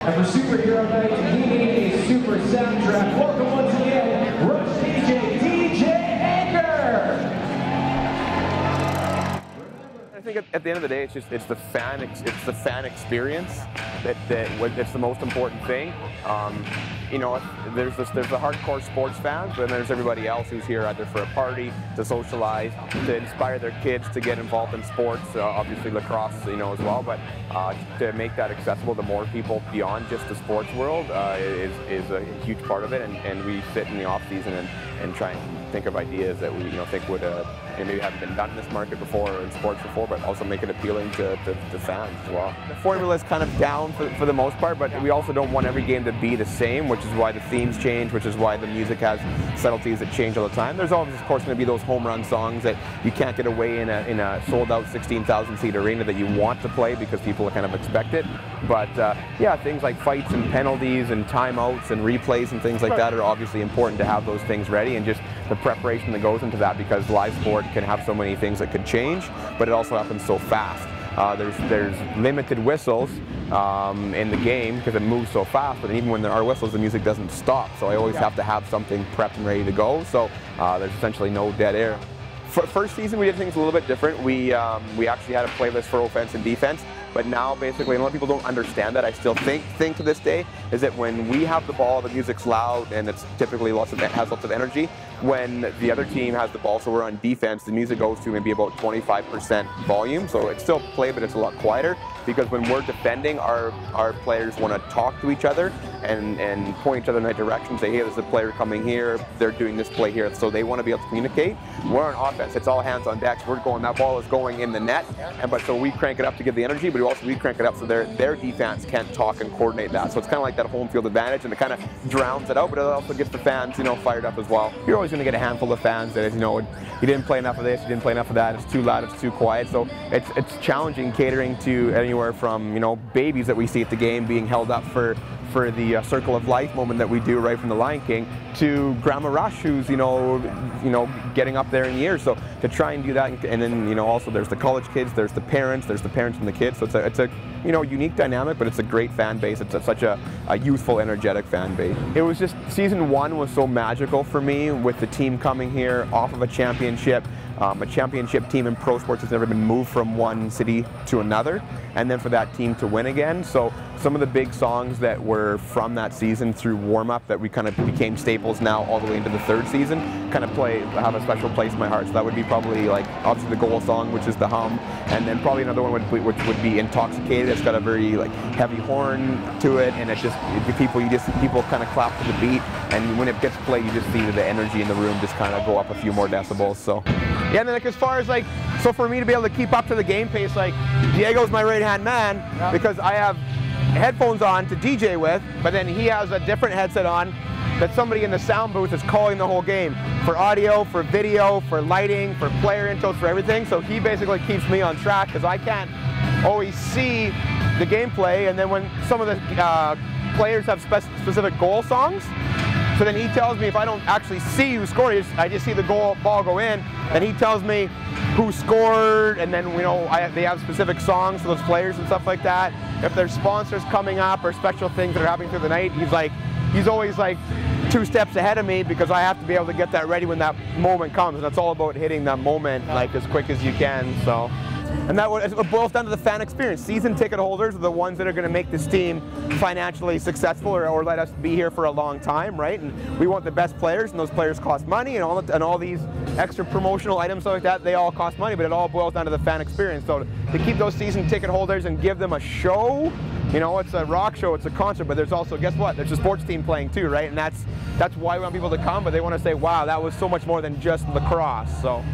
And for Superhero Night, he needed a super soundtrack. Welcome once again, Rush DJ I think at the end of the day, it's the fan experience that's the most important thing. You know, there's the hardcore sports fans, but then there's everybody else who's here either for a party, to socialize, to inspire their kids to get involved in sports, obviously lacrosse, you know, as well, but to make that accessible to more people beyond just the sports world is a huge part of it, and we sit in the off season and try and think of ideas that we think would maybe haven't been done in this market before or in sports before, but also make it appealing to fans as well. The formula is kind of down for the most part, but we also don't want every game to be the same, which is why the themes change, which is why the music has subtleties that change all the time. There's always, of course, going to be those home run songs that you can't get away in a sold-out 16,000 seat arena that you want to play because people kind of expect it. But yeah, things like fights and penalties and timeouts and replays and things like that are obviously important to have those things ready, and just the preparation that goes into that, because live sport can have so many things that could change, but it also happens so fast. There's limited whistles in the game because it moves so fast, but even when there are whistles, the music doesn't stop, so I always have to have something prepped and ready to go, so there's essentially no dead air. First season we did things a little bit different. We actually had a playlist for offense and defense, but now basically, and a lot of people don't understand that, I still think to this day, is that when we have the ball, the music's loud and it's typically has lots of energy. When the other team has the ball, so we're on defense, the music goes to maybe about 25% volume, so it's still play, but it's a lot quieter, because when we're defending, our players want to talk to each other and point each other in the right direction, say, hey, there's a player coming here, they're doing this play here, so they want to be able to communicate. We're on offense, it's all hands on deck, so we're going, that ball is going in the net, but so we crank it up to give the energy, but we crank it up so their defense can't talk and coordinate that. So it's kind of like that home field advantage, and it kind of drowns it out, but it also gets the fans, fired up as well. You're always going to get a handful of fans that, you didn't play enough of this, you didn't play enough of that, it's too loud, it's too quiet. So it's challenging catering to anywhere from, babies that we see at the game being held up for the circle of life moment that we do right from the Lion King, to Grandma Rush, who's getting up there in years. So to try and do that, and then also there's the college kids, there's the parents and the kids. So it's a unique dynamic, but it's a great fan base. It's such a youthful, energetic fan base. It was just, season one was so magical for me, with the team coming here off of a championship. A championship team in pro sports has never been moved from one city to another, and then for that team to win again. So some of the big songs that were from that season through warm-up that we kind of became staples now all the way into the third season kind of have a special place in my heart. So that would be probably, like, obviously the goal song, which is the hum, and then probably another one which would be Intoxicated. It's got a very heavy horn to it, and it's just people kind of clap to the beat, and when it gets played, you just see the energy in the room just kind of go up a few more decibels. So yeah, and then as far as so for me to be able to keep up to the game pace, Diego's my right-hand man, because I have headphones on to DJ with, but then he has a different headset on that somebody in the sound booth is calling the whole game, for audio, for video, for lighting, for player intros, for everything. So he basically keeps me on track, because I can't always see the gameplay, and then when some of the players have specific goal songs, so then he tells me, if I don't actually see who scored, I just see the ball go in, and he tells me who scored, and then they have specific songs for those players and stuff like that. If there's sponsors coming up or special things that are happening through the night, he's always 2 steps ahead of me, because I have to be able to get that ready when that moment comes, and it's all about hitting that moment as quick as you can. So. And that it boils down to the fan experience. Season ticket holders are the ones that are going to make this team financially successful, or let us be here for a long time, right? And we want the best players, and those players cost money, and all these extra promotional items like that, they all cost money, but it all boils down to the fan experience. So to keep those season ticket holders and give them a show, it's a rock show, it's a concert, but there's also, guess what? There's a sports team playing too, right? And that's why we want people to come, but they want to say, wow, that was so much more than just lacrosse. So.